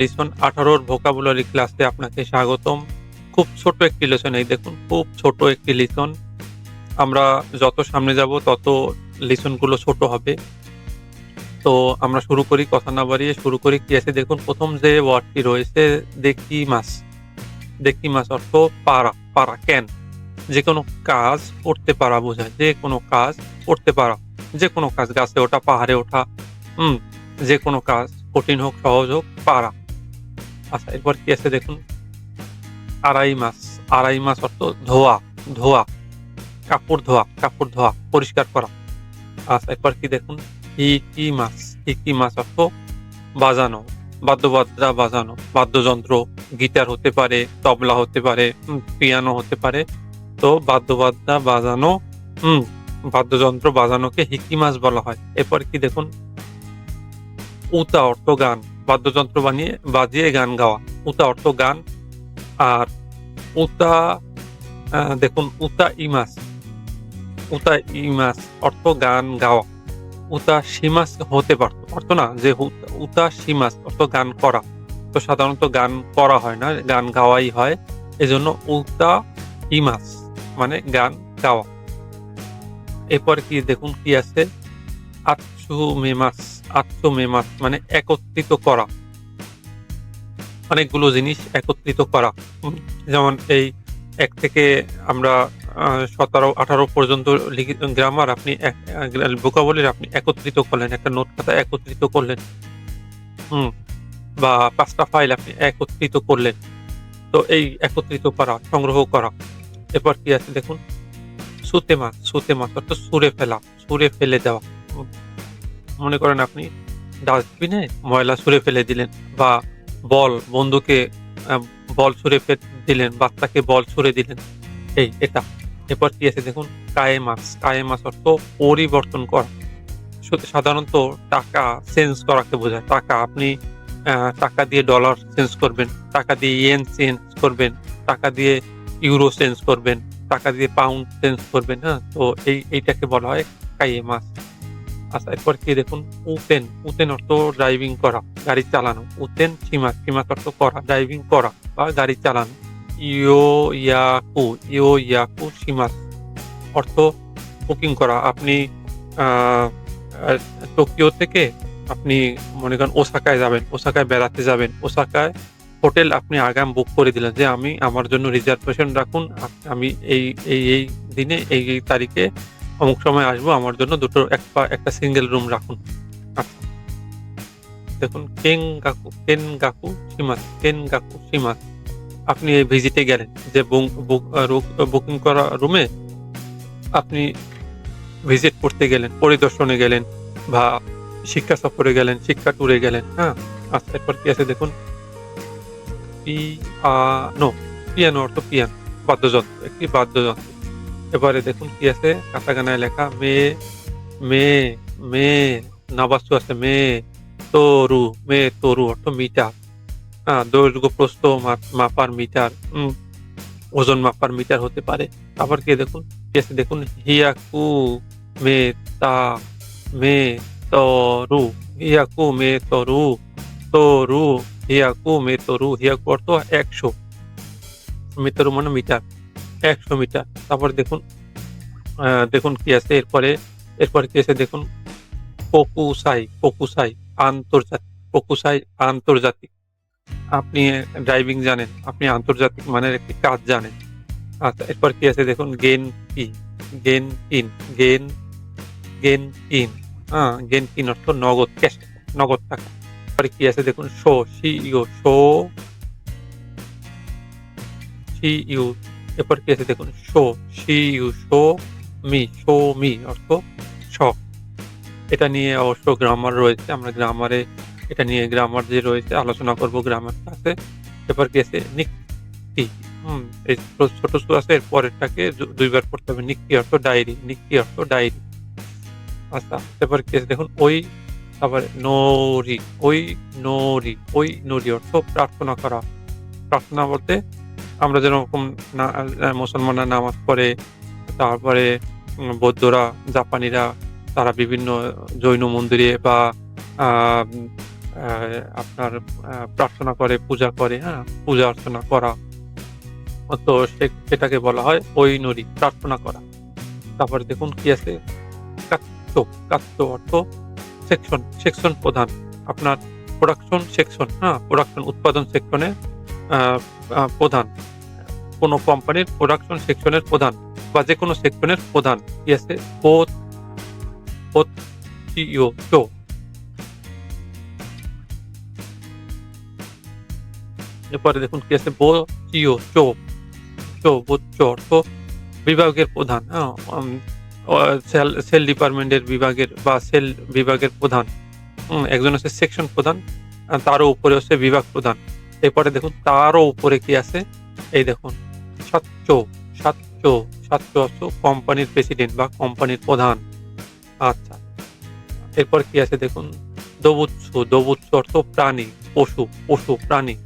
Listen 18 vocabulary ক্লাসে আপনাকে স্বাগতম। খুব ছোট একটি লেসন, এই দেখুন খুব ছোট একটি লিসন। আমরা যত সামনে যাব তত লিসনগুলো ছোট হবে। তো আমরা শুরু করি, কথা না বাড়িয়ে শুরু করি। কি আছে দেখুন, প্রথম যে ওয়ার্ডটি রয়েছে দেকিমাস। দেকিমাস অর্থ পারা, পারা ক্যান। যেকোনো কাজ করতে পারা বোঝায়। যেকোনো কাজ করতে পারা। যেকোনো কাজ, গাছে ওঠা, পাহাড়ে ওঠা, হুম? যেকোনো কাজ কঠিন হোক, সহজ হোক, পারা। আচ্ছা, এরপর কি আছে দেখুন, আড়াই মাস। আড়াই মাস অর্থ ধোয়া, ধোয়া, কাপড় ধোয়া, কাপড় ধোয়া, পরিষ্কার করা। আচ্ছা, এরপর কি দেখুন, হিকি মাস। হিকি মাস অর্থ বাজানো, বাদ্যবাজনা বাজানো, বাদ্যযন্ত্র, গিটার হতে পারে, তবলা হতে পারে, পিয়ানো হতে পারে। তো বাদ্যবাজনা বাজানো, হুম, বাদ্যযন্ত্র বাজানোকে হিকিমাস বলা হয়। এরপর কি দেখুন, উতা অর্থ গান, বাদ্যযন্ত্র বাজিয়ে গান গাওয়া। উতা অর্থ গান। আর উতা দেখুন, উতা ইমাস। উতা ইমাস অর্থ গান গাওয়া। উতা শিমাস হতে পারত, পারত না, যে উতা শিমাস অর্থ গান করা। তো সাধারণত গান করা হয় না, গান গাওয়াই হয়। এজন্য উতা ইমাস মানে গান গাওয়া। এরপর কি দেখুন, কি আছে, আতসু মেমাস। আতসু মেমাস মানে একত্রিত করা, অনেকগুলো জিনিস একত্রিত করা। যেমন এই ১ থেকে আমরা ১৭-১৮ পর্যন্ত গ্রামার আপনি ভোকাবুলারি আপনি একত্রিত করলেন, একটা নোট খাতায় একত্রিত করলেন, হুম? বা ৫ টা ফাইল আপনি একত্রিত করলেন। তো এই একত্রিত করা, সংগ্রহ করা। এরপর কি আছে দেখুন, সুতেমাস। সুতেমাস অর্থ ছুঁড়ে ফেলা, ছুঁড়ে ফেলে দেওয়া। উম মনে করেন আপনি ডাস্টবিনে ময়লা ছুঁড়ে ফেলে দিলেন, বা বন্ধুকে আ বল ছুঁড়ে দিলেন, বাচ্চাকে বল ছুঁড়ে দিলেন। এটা। এরপর কি আছে দেখুন, কায়েমাস। কায়েমাস অর্থ পরিবর্তন করা। সাধারণত টাকা চেঞ্জ করাকে বোঝায়। টাকা আপনি টাকা দিয়ে ডলার চেঞ্জ করবেন, টাকা দিয়ে ইয়েন চেঞ্জ করবেন, টাকা দিয়ে ইউরো চেঞ্জ করবেন, টাকা দিয়ে পাউন্ড চেঞ্জ করবেন, হ্যাঁ? তো এইটাকে বলা হয় কাইয়েমাস। আচ্ছা, এরপর কি দেখুন, উতেন। উতেন অর্থ ড্রাইভিং করা, গাড়ি চালানো। উতেন শিমাস। শিমাস অর্থ করা, ড্রাইভিং করা বা গাড়ি চালানো। ইয়োয়াকু। ইয়োয়াকু শিমাস অর্থ বুকিং করা। আপনি আ আ টোকিও থেকে আপনি মনে করেন ওসাকায় যাবেন, ওসাকায় বেড়াতে যাবেন। ওসাকায় হোটেল আপনি আগাম বুক করে দিলেন যে, আমি আমার জন্য রিজার্ভেশন রাখুন। আমি এই দিনে এই তারিখে অমুক সময় আসবো। আমার জন্য একটা সিঙ্গেল রুম রাখুন। আচ্ছা, দেখুন কেনগাকু শিমাস। কেনগাকু শিমাস। আপনি এই ভিজিটে গেলেন, যে বুং বুক আ রুক বুকিং করা রুমে আপনি ভিজিট করতে গেলেন, পরিদর্শনে গেলেন, বা শিক্ষা সফরে গেলেন, শিক্ষা ট্যুরে গেলেন, হ্যাঁ? আচ্ছা, এরপর কি আছে দেখুন, পিয়ানো। পিয়ানো অর্থ পিয়ানো, বাদ্যযন্ত্র, একটি বাদ্যযন্ত্র। এবারে দেখুন কি আছে, কাটাকানায় লেখা মে, মে, নাবাসু আছে মে তরু অর্থ মিটার। দৈর্ঘ্য প্রস্থ মাপার মিটার, ওজন মাপার মিটার হতে পারে। আবার কি দেখুন, কি আছে দেখুন, হিয়াকু মে তা মে তরু। হিয়াকু মে তরু, তরু, হিয়াকু মে তরু। হিয়াকু অর্থ ১০০, মেতরু মানে মিটার, ১০০ মিটার। তারপরে দেখুন, দেখুন কি আছে এরপরে কি আছে দেখুন, কোকুসাই। কোকুসাই আন্তর্জাতিক। কোকুসাই আন্তর্জাতিক। আপনি ড্রাইভিং জানেন, আপনি আন্তর্জাতিক মানের একটি কাজ জানেন। আচ্ছা, এরপর কি আছে দেখুন, গেনকি। গেনকিন, গেনকিন। গেনকিন অর্থ নগদ, ক্যাশ, নগদ টাকা। এরপরে কি আছে দেখুন, শিইউ, শিইউ। এরপর কি আছে দেখুন, শিইউ, মি অর্থ শ। এটা নিয়ে অবশ্য গ্রামার রয়েছে। আমরা গ্রামারে এটা নিয়ে গ্রামার যে রয়েছে আলোচনা করব গ্রামার ক্লাসে। এরপর কি আছে, নিক্কি। এই ছোট আছে, এর পরেরটাকে ২ বার পড়তে হবে। নিক্কি অর্থ ডায়েরি, নিক্কি অর্থ ডায়েরি। আচ্ছা, এরপর কি আছে দেখুন, তারপরে নোরি, ওই নোরি অর্থ প্রার্থনা করা। প্রার্থনা বলতে আমরা যেরকম না মুসলমানরা নামাজ পড়ে, তারপরে বৌদ্ধরা, জাপানিরা তারা বিভিন্ন জৈন মন্দিরে বা আ আপনার প্রার্থনা করে, পূজা করে, হ্যাঁ? পূজা অর্চনা করা। তো সেটাকে বলা হয় ঐনরি, প্রার্থনা করা। তারপরে দেখুন কি আছে? কাত্য, কাত্য অর্থ সেকশন, সেকশন প্রধান। আপনার প্রোডাকশন সেকশন, হ্যাঁ? প্রোডাকশন উৎপাদন সেকশনের আ আ প্রধান। কোন কোম্পানির প্রোডাকশন সেকশনের প্রধান বা যেকোনো সেকশনের প্রধান। কি আছে? বোথ, বোথ সিইও, চো। এরপরে দেখুন কি আছে? সিইও, চো, চো, বোথ চো অর্থ বিভাগের প্রধান, হ্যাঁ? অ সেল ডিপার্টমেন্টের বিভাগের বা সেল বিভাগের প্রধান। একজন হচ্ছে সেকশন প্রধান, তারও উপরে হচ্ছে বিভাগ প্রধান। এরপরে দেখুন তারও উপরে কি আছে? এই দেখুন সাতচো, সাতচো, সাতচো অর্থ কোম্পানির প্রেসিডেন্ট বা কোম্পানির প্রধান। আচ্ছা। এরপর কি আছে দেখুন? দোবুৎসু, দোবুৎসু অর্থ প্রাণী, পশু, পশু, প্রাণী।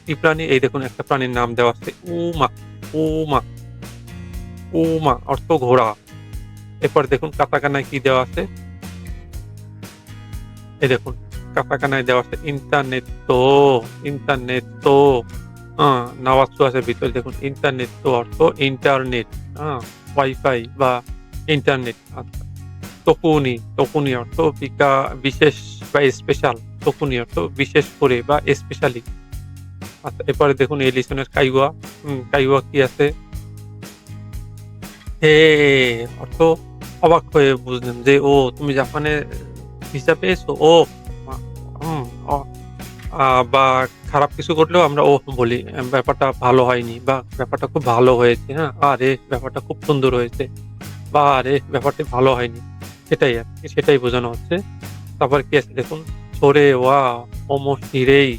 কি প্রাণী? এই দেখুন একটা প্রাণীর নাম দেওয়া আছে উমা, উমা, উমা অর্থ ঘোড়া। এরপর দেখুন কাতাকানায় কি দেওয়া আছে? এই দেখুন কাতাকানায় দেওয়া আছে ইন্টারনেটো, ইন্টারনেটো। আ নাওয়াৎসু আছে ভিতরে দেখুন ইন্টারনেটো অর্থ ইন্টারনেট, ওয়াইফাই বা ইন্টারনেট। আচ্ছা। তকুনি, তকুনি অর্থ বিশেষ বা স্পেশাল। তকুনি অর্থ বিশেষ করে বা স্পেশালি। আচ্ছা এরপরে দেখুন এই লিসনের কাইওয়া। কাইওয়া কি আছে? হে অর্থ অবাক হয়ে বুঝলেন যে, "ও তুমি জাপানে ভিসা পেয়েছো? ওহ! মা হুম, অ আ বা খারাপ কিছু ঘটলেও আমরা ওহ বলি। ব্যাপারটা ভালো হয়নি বা ব্যাপারটা খুব ভালো হয়েছে, হ্যাঁ? আরে! ব্যাপারটা খুব সুন্দর হয়েছে বা আরে! ব্যাপারটি ভালো হয়নি।" সেটাই আরকি, সেটাই বোঝানো হচ্ছে। তারপর কি আছে দেখুন, "সোরে ওয়া ওমোশিরেই,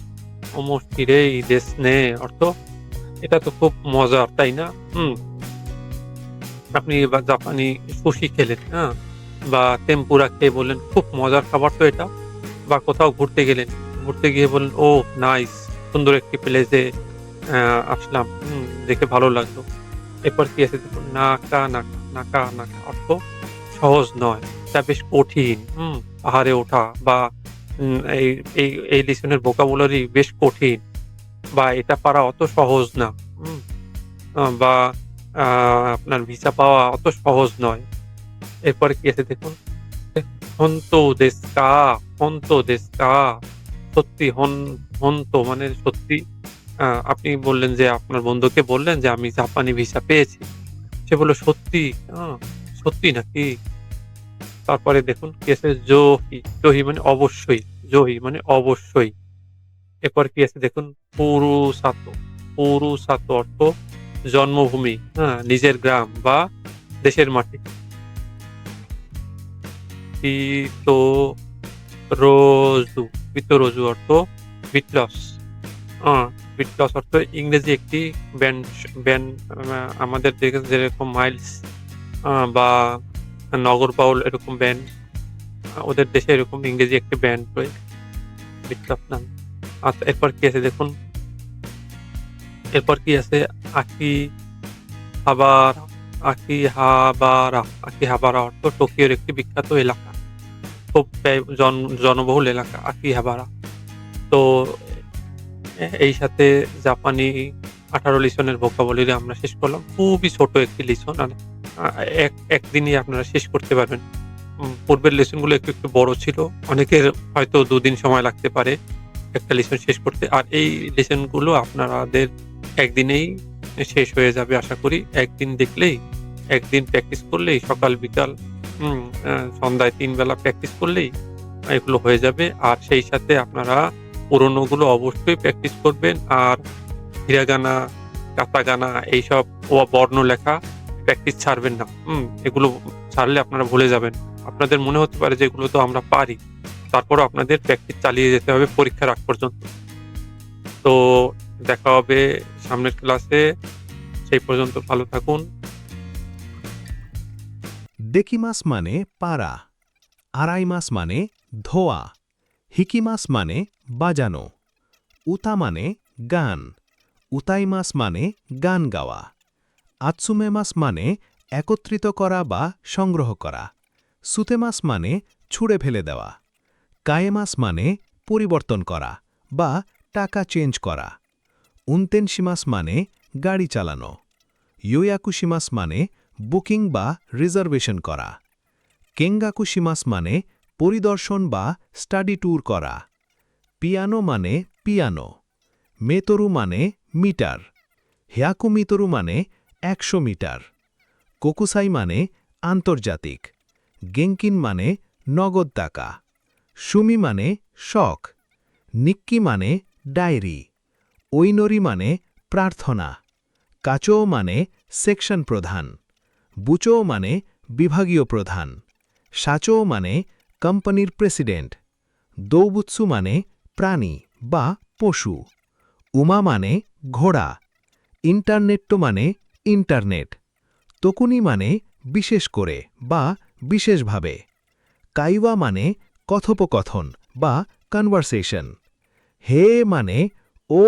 ওমোশিরেই দেsu ne" অর্থ এটা তো খুব মজার, তাই না? আপনি বা জাপানি সুশি খেলেন, হ্যাঁ? বা টেম্পুরা খেয়ে বললেন, "খুব মজার খাবার তো এটা।" বা কোথাও ঘুরতে গেলেন। ঘুরতে গিয়ে বললেন, "ওহ! নাইস! সুন্দর একটি প্লেসে আসলাম। দেখে ভালো লাগলো।" এরপর কি আছে দেখুন, নাকা, নাকা, নাকা, নাকা অর্থ সহজ নয়। এটা বেশ কঠিন। পাহাড়ে ওঠা বা এই এই এই লিসনের ভোকাবুলারি বেশ কঠিন বা এটা পারা অত সহজ না। হুম? বা আ আপনার ভিসা পাওয়া অত সহজ নয়। এরপরে কি আছে দেখুন, "হন্তো দেশু কা? হন্তো দেশু কা?" সত্যি হন্তো মানে সত্যি। আপনি বললেন যে আপনার বন্ধুকে বললেন যে, "আমি জাপানি ভিসা পেয়েছি।" সে বলল, "সত্যি? আ সত্যি নাকি?" তারপরে দেখুন কি আছে, জোহি, জোহি মানে অবশ্যই, জোহি মানে অবশ্যই। এরপর কি আছে দেখুন, ফুরুসাতো, ফুরুসাতো অর্থ জন্মভূমি, হ্যাঁ? নিজের গ্রাম বা দেশের মাটি। পিতরোজু, পিতরোজু অর্থ বিটলস। আ বিটলস অর্থ ইংরেজি একটি ব্যান্ড ব্যান্ড আমাদের দিকে যেরকম মাইলস বা নগরবাউল এরকম ব্যান্ড, ওদের দেশে এরকম ইংরেজি একটি ব্যান্ড রয়েছে বিটলস নামে। আচ্ছা এরপর কি আছে দেখুন, এরপর কি আছে আকিহাবারা, আকিহাবারা, আকিহাবারা অর্থ টোকিওর একটি বিখ্যাত এলাকা। খুব জনবহুল এলাকা আকিহাবারা। তো এই সাথে জাপানি ১৮ লিসনের ভোকাবুলারি আমরা শেষ করলাম। খুবই ছোট একটি লিসন। আর আ একদিনেই আপনারা শেষ করতে পারবেন। পূর্বের লেসনগুলো একটু, একটু বড় ছিল। অনেকের হয়তো ২ দিন সময় লাগতে পারে একটা লেসন শেষ করতে। আর এই লেসনগুলো আপনাদের একদিনেই শেষ হয়ে যাবে আশা করি। একদিন দেখলেই, একদিন প্র্যাকটিস করলেই সকাল বিকাল হুম, সন্ধ্যায় ৩ বেলা প্র্যাকটিস করলেই এগুলো হয়ে যাবে। আর সেই সাথে আপনারা পুরনোগুলো অবশ্যই প্র্যাকটিস করবেন। আর হিরাগানা, কাতাকানা এইসব বর্ণ লেখা প্র্যাকটিস ছাড়বেন না। এগুলো ছাড়লে আপনারা ভুলে যাবেন। আপনাদের মনে হতে পারে যে এগুলো তো আমরা পারি। তারপরেও আপনাদের প্র্যাকটিস চালিয়ে যেতে হবে পরীক্ষার আগ পর্যন্ত। তো দেখা হবে সামনের ক্লাসে। সেই পর্যন্ত ভালো থাকুন। দেকিমাস মানে পারা, আরাইমাস মানে ধোয়া, হিকিমাস মানে বাজানো, উতা মানে গান, উতাইমাস মানে গান গাওয়া, আতসুমেমাস মানে একত্রিত করা বা সংগ্রহ করা, সুতেমাস মানে ছুঁড়ে ফেলে দেওয়া, কায়েমাস মানে পরিবর্তন করা বা টাকা চেঞ্জ করা। উনতেনশিমাস মানে গাড়ি চালানো। ইয়োয়াকুশিমাস মানে বুকিং বা রিজার্ভেশন করা। কেঙ্গাকুশিমাস মানে পরিদর্শন বা স্টাডি ট্যুর করা। পিয়ানো মানে পিয়ানো। মেতরু মানে মিটার। হেয়াকুমিতরু মানে 100 মিটার। কোকুসাই মানে আন্তর্জাতিক। গেঙ্কিন মানে নগদ টাকা। সুমি মানে শখ। নিক্কি মানে ডায়েরি। ঐনরি মানে প্রার্থনা। কাচো মানে সেকশন প্রধান। বুচো মানে বিভাগীয় প্রধান। সাচো মানে কোম্পানির প্রেসিডেন্ট। দৌবুৎসু মানে প্রাণী বা পশু। উমা মানে ঘোড়া। ইন্টারনেট্টো মানে ইন্টারনেট। তকুনি মানে বিশেষ করে বা বিশেষভাবে। কাইওয়া মানে কথোপকথন বা কনভারসেশন। হে মানে ও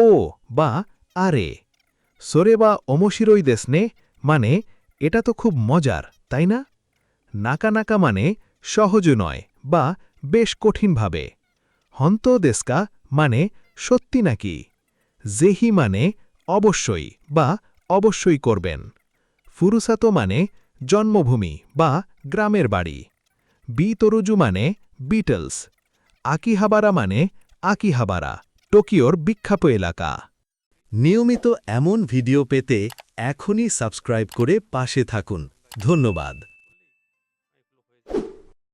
বা আরে। সোরে বা অমশিরই দেসনে মানে এটা তো খুব মজার, তাই না? নাকা নাকা মানে সহজ নয় বা বেশ কঠিনভাবে। হন্ত দেস্কা মানে সত্যি নাকি? জেহি মানে অবশ্যই বা অবশ্যই করবেন। ফুরুসাতো মানে জন্মভূমি বা গ্রামের বাড়ি। বিতরুজু মানে বিটলস। আকিহাবারা মানে আকিহাবারা, টোকিওর বিখ্যাত এলাকা। নিয়মিত এমন ভিডিও পেতে এখনই সাবস্ক্রাইব করে পাশে থাকুন। ধন্যবাদ।